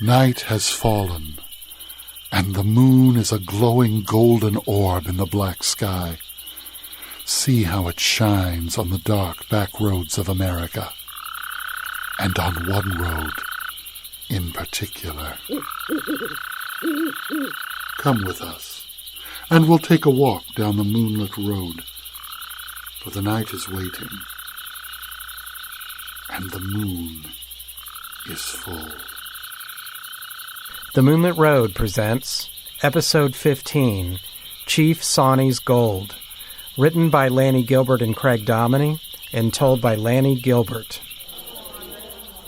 Night has fallen, and the moon is a glowing golden orb in the black sky. See how it shines on the dark back roads of America, and on one road in particular. Come with us, and we'll take a walk down the moonlit road, for the night is waiting, and the moon is full. The Moonlit Road presents Episode 15, Chief Sawnee's Gold, written by Lanny Gilbert and Craig Dominey, and told by Lanny Gilbert.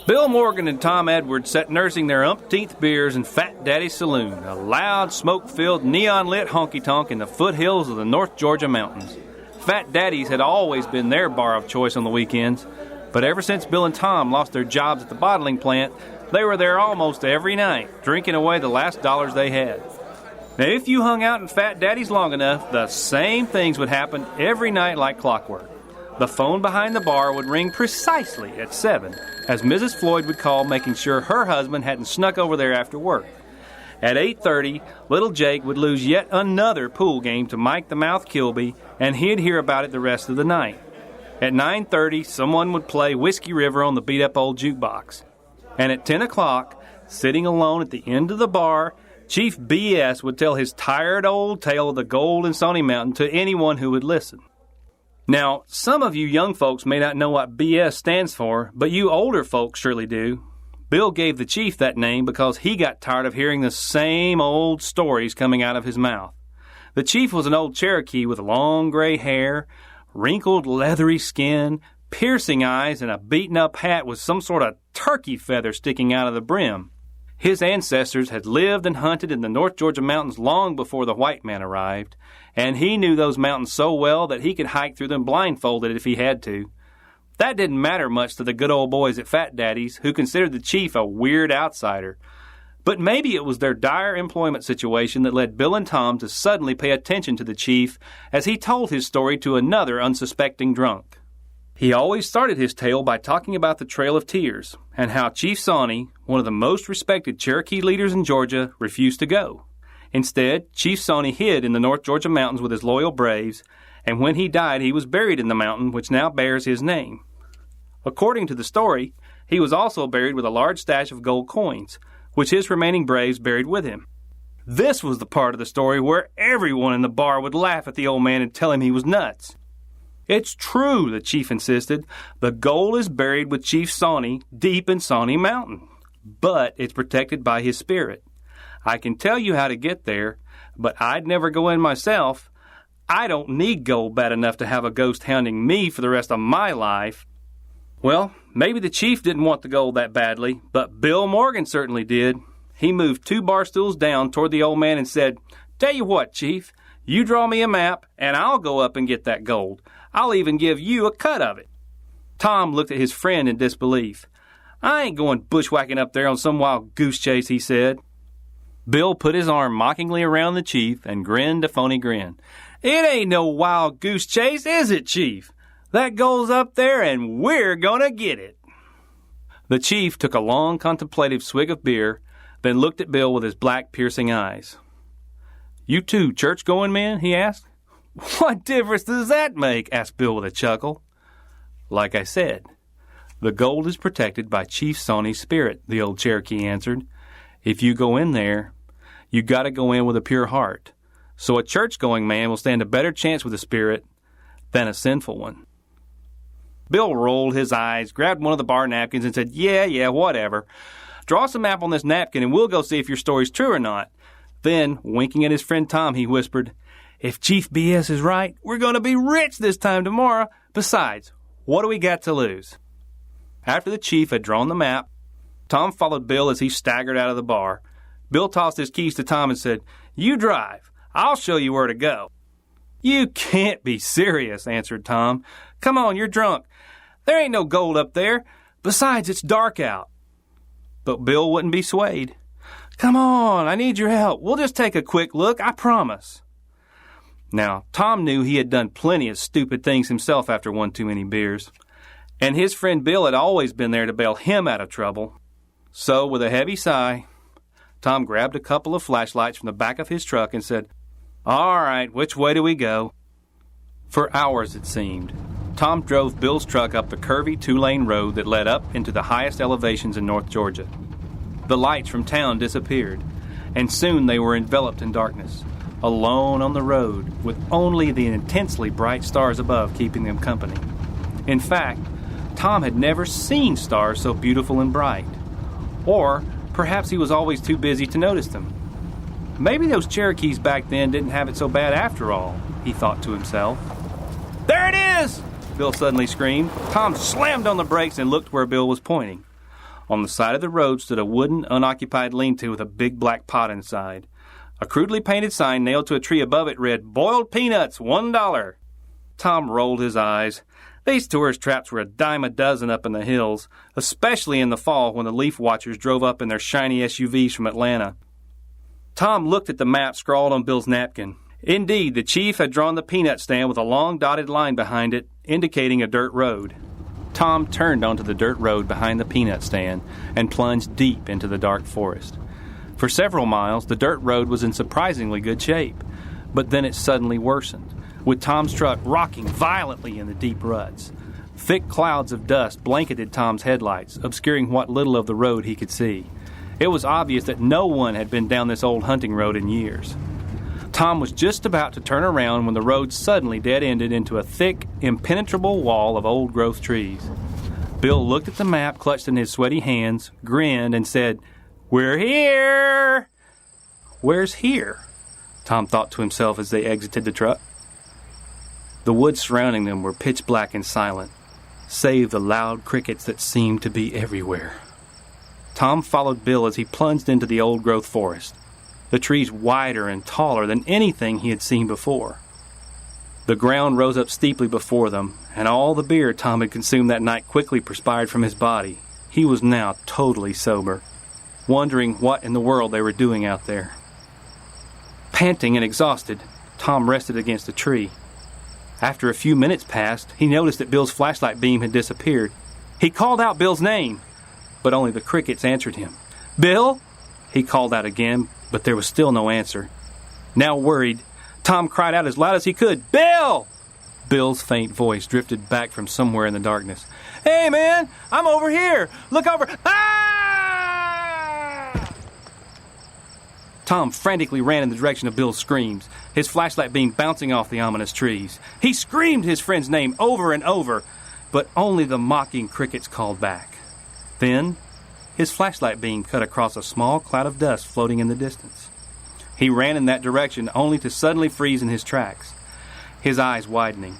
Bill Morgan and Tom Edwards sat nursing their umpteenth beers in Fat Daddy's Saloon, a loud, smoke-filled, neon-lit honky-tonk in the foothills of the North Georgia mountains. Fat Daddy's had always been their bar of choice on the weekends, but ever since Bill and Tom lost their jobs at the bottling plant, they were there almost every night, drinking away the last dollars they had. Now, if you hung out in Fat Daddy's long enough, the same things would happen every night like clockwork. The phone behind the bar would ring precisely at 7, as Mrs. Floyd would call, making sure her husband hadn't snuck over there after work. At 8:30, little Jake would lose yet another pool game to Mike the Mouth Kilby, and he'd hear about it the rest of the night. At 9:30, someone would play Whiskey River on the beat-up old jukebox. And at 10 o'clock, sitting alone at the end of the bar, Chief B.S. would tell his tired old tale of the gold in Sawnee Mountain to anyone who would listen. Now, some of you young folks may not know what B.S. stands for, but you older folks surely do. Bill gave the chief that name because he got tired of hearing the same old stories coming out of his mouth. The chief was an old Cherokee with long gray hair, wrinkled leathery skin, piercing eyes, and a beaten-up hat with some sort of turkey feather sticking out of the brim. His ancestors had lived and hunted in the North Georgia mountains long before the white man arrived, and he knew those mountains so well that he could hike through them blindfolded if he had to. That didn't matter much to the good old boys at Fat Daddy's, who considered the chief a weird outsider. But maybe it was their dire employment situation that led Bill and Tom to suddenly pay attention to the chief as he told his story to another unsuspecting drunk. He always started his tale by talking about the Trail of Tears and how Chief Sawnee, one of the most respected Cherokee leaders in Georgia, refused to go. Instead, Chief Sawnee hid in the North Georgia mountains with his loyal braves, and when he died, he was buried in the mountain which now bears his name. According to the story, he was also buried with a large stash of gold coins, which his remaining braves buried with him. This was the part of the story where everyone in the bar would laugh at the old man and tell him he was nuts. It's true, the chief insisted. The gold is buried with Chief Sawnee deep in Sawnee Mountain, but it's protected by his spirit. I can tell you how to get there, but I'd never go in myself. I don't need gold bad enough to have a ghost hounding me for the rest of my life. Well, maybe the chief didn't want the gold that badly, but Bill Morgan certainly did. He moved 2 bar stools down toward the old man and said, "Tell you what, Chief, you draw me a map, and I'll go up and get that gold. I'll even give you a cut of it." Tom looked at his friend in disbelief. "I ain't going bushwhacking up there on some wild goose chase," he said. Bill put his arm mockingly around the chief and grinned a phony grin. "It ain't no wild goose chase, is it, Chief? That gold's up there, and we're gonna get it." The chief took a long contemplative swig of beer, then looked at Bill with his black, piercing eyes. "You two church-going men?" he asked. "What difference does that make?" asked Bill with a chuckle. "Like I said, the gold is protected by Chief Sawnee's spirit," the old Cherokee answered. "If you go in there, you got to go in with a pure heart. So a church-going man will stand a better chance with the spirit than a sinful one." Bill rolled his eyes, grabbed one of the bar napkins, and said, Yeah, whatever. Draw some map on this napkin, and we'll go see if your story's true or not." Then, winking at his friend Tom, he whispered, "If Chief B.S. is right, we're going to be rich this time tomorrow. Besides, what do we got to lose?" After the chief had drawn the map, Tom followed Bill as he staggered out of the bar. Bill tossed his keys to Tom and said, "You drive. I'll show you where to go." "You can't be serious," answered Tom. "Come on, you're drunk. There ain't no gold up there. Besides, it's dark out." But Bill wouldn't be swayed. "Come on, I need your help. We'll just take a quick look, I promise." Now, Tom knew he had done plenty of stupid things himself after one too many beers. And his friend Bill had always been there to bail him out of trouble. So, with a heavy sigh, Tom grabbed a couple of flashlights from the back of his truck and said, "All right, which way do we go?" For hours, it seemed, Tom drove Bill's truck up the curvy two-lane road that led up into the highest elevations in North Georgia. The lights from town disappeared, and soon they were enveloped in darkness, alone on the road, with only the intensely bright stars above keeping them company. In fact, Tom had never seen stars so beautiful and bright. Or perhaps he was always too busy to notice them. Maybe those Cherokees back then didn't have it so bad after all, he thought to himself. "There it is!" Bill suddenly screamed. Tom slammed on the brakes and looked where Bill was pointing. On the side of the road stood a wooden, unoccupied lean-to with a big black pot inside. A crudely painted sign nailed to a tree above it read, "Boiled peanuts, $1." Tom rolled his eyes. These tourist traps were a dime a dozen up in the hills, especially in the fall when the leaf watchers drove up in their shiny SUVs from Atlanta. Tom looked at the map scrawled on Bill's napkin. Indeed, the chief had drawn the peanut stand with a long dotted line behind it, indicating a dirt road. Tom turned onto the dirt road behind the peanut stand and plunged deep into the dark forest. For several miles, the dirt road was in surprisingly good shape, but then it suddenly worsened, with Tom's truck rocking violently in the deep ruts. Thick clouds of dust blanketed Tom's headlights, obscuring what little of the road he could see. It was obvious that no one had been down this old hunting road in years. Tom was just about to turn around when the road suddenly dead-ended into a thick, impenetrable wall of old-growth trees. Bill looked at the map clutched in his sweaty hands, grinned, and said, "We're here!" "Where's here?" Tom thought to himself as they exited the truck. The woods surrounding them were pitch black and silent, save the loud crickets that seemed to be everywhere. Tom followed Bill as he plunged into the old-growth forest, the trees wider and taller than anything he had seen before. The ground rose up steeply before them, and all the beer Tom had consumed that night quickly perspired from his body. He was now totally sober, wondering what in the world they were doing out there. Panting and exhausted, Tom rested against a tree. After a few minutes passed, he noticed that Bill's flashlight beam had disappeared. He called out Bill's name, but only the crickets answered him. "Bill?" He called out again, but there was still no answer. Now worried, Tom cried out as loud as he could, "Bill!" Bill's faint voice drifted back from somewhere in the darkness. "Hey, man, I'm over here. Look over. Ah!" Tom frantically ran in the direction of Bill's screams, his flashlight beam bouncing off the ominous trees. He screamed his friend's name over and over, but only the mocking crickets called back. Then, his flashlight beam cut across a small cloud of dust floating in the distance. He ran in that direction only to suddenly freeze in his tracks, his eyes widening.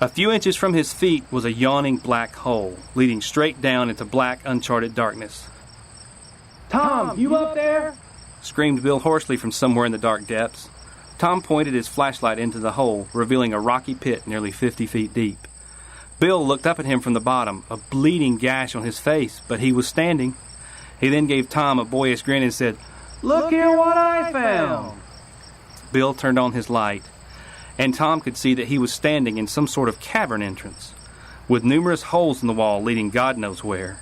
A few inches from his feet was a yawning black hole, leading straight down into black, uncharted darkness. "Tom, you up there?" screamed Bill hoarsely from somewhere in the dark depths. Tom pointed his flashlight into the hole, revealing a rocky pit nearly 50 feet deep. Bill looked up at him from the bottom, a bleeding gash on his face, but he was standing. He then gave Tom a boyish grin and said, "Look here what I found!" Bill turned on his light, and Tom could see that he was standing in some sort of cavern entrance, with numerous holes in the wall leading God knows where.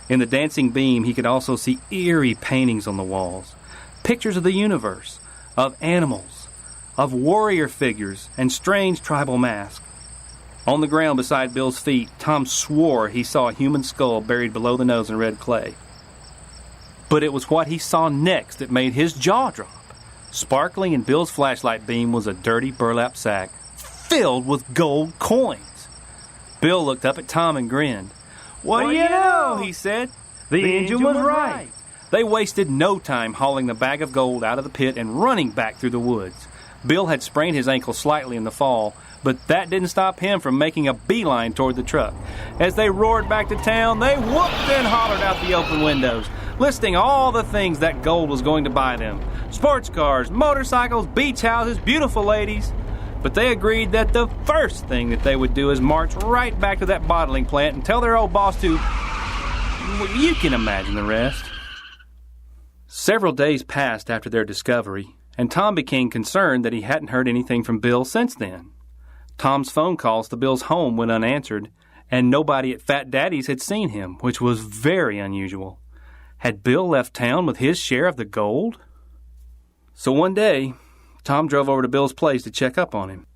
In the dancing beam, he could also see eerie paintings on the walls, pictures of the universe, of animals, of warrior figures, and strange tribal masks. On the ground beside Bill's feet, Tom swore he saw a human skull buried below the nose in red clay. But it was what he saw next that made his jaw drop. Sparkling in Bill's flashlight beam was a dirty burlap sack filled with gold coins. Bill looked up at Tom and grinned. "What do you know?" he said. "The engine was right." They wasted no time hauling the bag of gold out of the pit and running back through the woods. Bill had sprained his ankle slightly in the fall, but that didn't stop him from making a beeline toward the truck. As they roared back to town, they whooped and hollered out the open windows, listing all the things that gold was going to buy them. Sports cars, motorcycles, beach houses, beautiful ladies. But they agreed that the first thing that they would do is march right back to that bottling plant and tell their old boss to... Well, you can imagine the rest. Several days passed after their discovery, and Tom became concerned that he hadn't heard anything from Bill since then. Tom's phone calls to Bill's home went unanswered, and nobody at Fat Daddy's had seen him, which was very unusual. Had Bill left town with his share of the gold? So one day, Tom drove over to Bill's place to check up on him.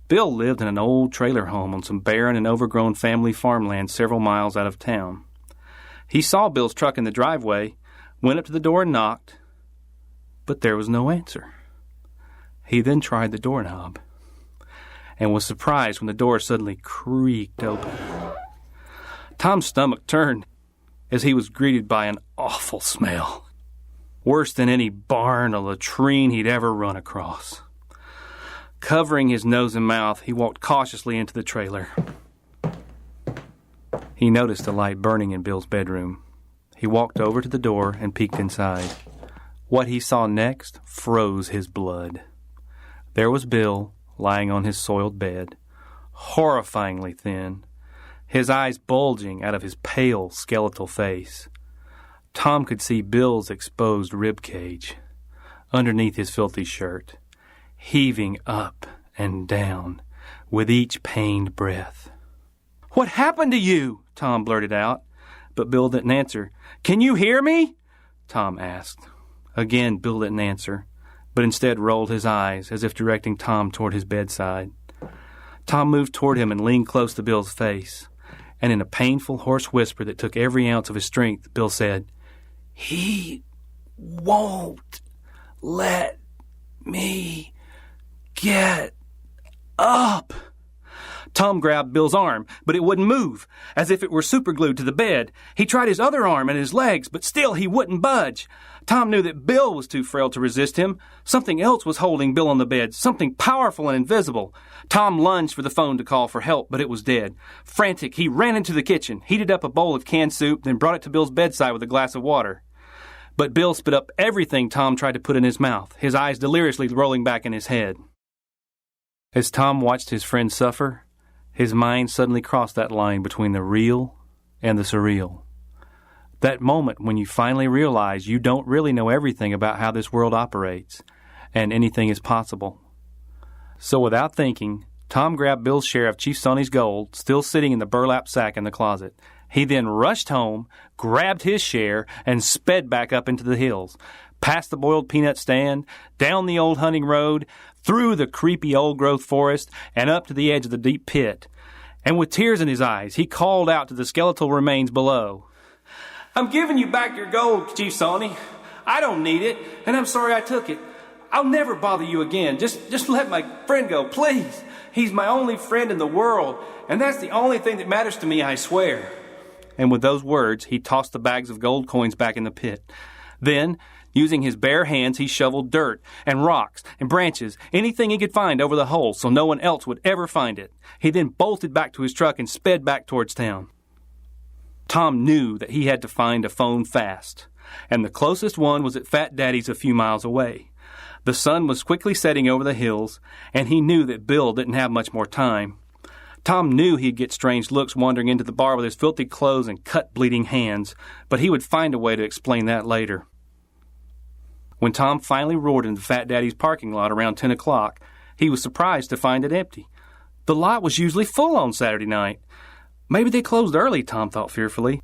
Bill lived in an old trailer home on some barren and overgrown family farmland several miles out of town. He saw Bill's truck in the driveway, went up to the door and knocked, but there was no answer. He then tried the doorknob and was surprised when the door suddenly creaked open. Tom's stomach turned as he was greeted by an awful smell, worse than any barn or latrine he'd ever run across. Covering his nose and mouth, he walked cautiously into the trailer. He noticed a light burning in Bill's bedroom. He walked over to the door and peeked inside. What he saw next froze his blood. There was Bill, lying on his soiled bed, horrifyingly thin, his eyes bulging out of his pale, skeletal face. Tom could see Bill's exposed rib cage underneath his filthy shirt, heaving up and down with each pained breath. "What happened to you?" Tom blurted out, but Bill didn't answer. "Can you hear me?" Tom asked. Again, Bill didn't answer, but instead rolled his eyes as if directing Tom toward his bedside. Tom moved toward him and leaned close to Bill's face, and in a painful, hoarse whisper that took every ounce of his strength, Bill said, "He won't let me get up." Tom grabbed Bill's arm, but it wouldn't move, as if it were superglued to the bed. He tried his other arm and his legs, but still he wouldn't budge. Tom knew that Bill was too frail to resist him. Something else was holding Bill on the bed, something powerful and invisible. Tom lunged for the phone to call for help, but it was dead. Frantic, he ran into the kitchen, heated up a bowl of canned soup, then brought it to Bill's bedside with a glass of water. But Bill spit up everything Tom tried to put in his mouth, his eyes deliriously rolling back in his head. As Tom watched his friend suffer, his mind suddenly crossed that line between the real and the surreal. That moment when you finally realize you don't really know everything about how this world operates, and anything is possible. So without thinking, Tom grabbed Bill's share of Chief Sawnee's gold, still sitting in the burlap sack in the closet. He then rushed home, grabbed his share, and sped back up into the hills, past the boiled peanut stand, down the old hunting road, through the creepy old-growth forest, and up to the edge of the deep pit. And with tears in his eyes, he called out to the skeletal remains below, "I'm giving you back your gold, Chief Sawnee. I don't need it, and I'm sorry I took it. I'll never bother you again. Just let my friend go, please. He's my only friend in the world, and that's the only thing that matters to me, I swear." And with those words, he tossed the bags of gold coins back in the pit. Then, using his bare hands, he shoveled dirt and rocks and branches, anything he could find over the hole so no one else would ever find it. He then bolted back to his truck and sped back towards town. Tom knew that he had to find a phone fast, and the closest one was at Fat Daddy's a few miles away. The sun was quickly setting over the hills, and he knew that Bill didn't have much more time. Tom knew he'd get strange looks wandering into the bar with his filthy clothes and cut, bleeding hands, but he would find a way to explain that later. When Tom finally roared into Fat Daddy's parking lot around 10 o'clock, he was surprised to find it empty. The lot was usually full on Saturday night. Maybe they closed early, Tom thought fearfully.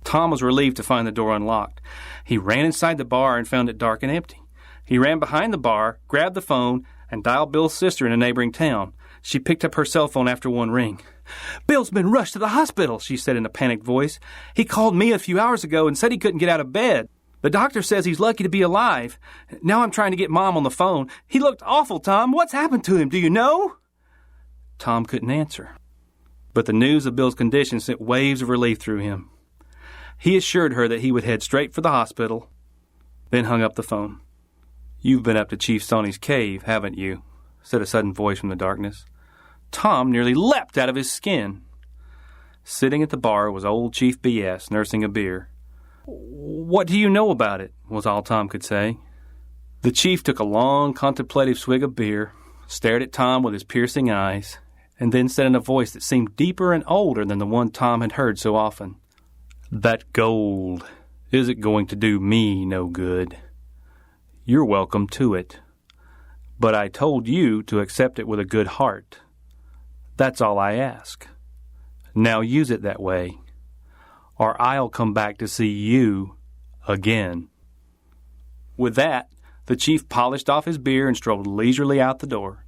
Tom was relieved to find the door unlocked. He ran inside the bar and found it dark and empty. He ran behind the bar, grabbed the phone, and dialed Bill's sister in a neighboring town. She picked up her cell phone after one ring. "Bill's been rushed to the hospital," she said in a panicked voice. "He called me a few hours ago and said he couldn't get out of bed. The doctor says he's lucky to be alive. Now I'm trying to get Mom on the phone. He looked awful, Tom. What's happened to him? Do you know?" Tom couldn't answer. But the news of Bill's condition sent waves of relief through him. He assured her that he would head straight for the hospital, then hung up the phone. "You've been up to Chief Sawnee's cave, haven't you?" said a sudden voice from the darkness. Tom nearly leapt out of his skin. Sitting at the bar was old Chief B.S. nursing a beer. "What do you know about it?" was all Tom could say. The chief took a long, contemplative swig of beer, stared at Tom with his piercing eyes, and then said in a voice that seemed deeper and older than the one Tom had heard so often, "That gold isn't going to do me no good. You're welcome to it. But I told you to accept it with a good heart. That's all I ask. Now use it that way, or I'll come back to see you again." With that, the chief polished off his beer and strolled leisurely out the door.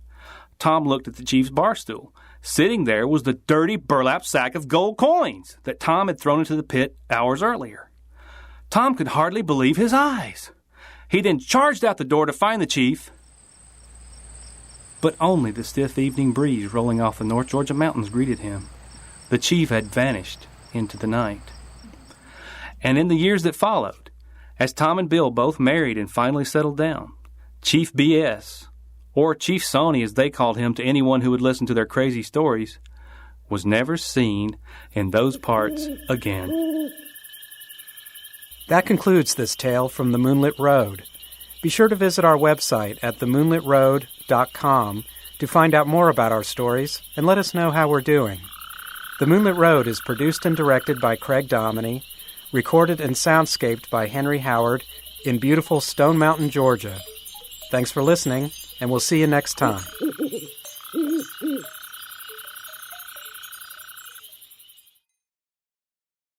Tom looked at the chief's bar stool. Sitting there was the dirty burlap sack of gold coins that Tom had thrown into the pit hours earlier. Tom could hardly believe his eyes. He then charged out the door to find the chief, but only the stiff evening breeze rolling off the North Georgia mountains greeted him. The chief had vanished into the night. And in the years that followed, as Tom and Bill both married and finally settled down, Chief B.S., or Chief Sawnee as they called him to anyone who would listen to their crazy stories, was never seen in those parts again. That concludes this tale from the Moonlit Road. Be sure to visit our website at themoonlitroad.com to find out more about our stories and let us know how we're doing. The Moonlit Road is produced and directed by Craig Dominey, recorded and soundscaped by Henry Howard in beautiful Stone Mountain, Georgia. Thanks for listening, and we'll see you next time.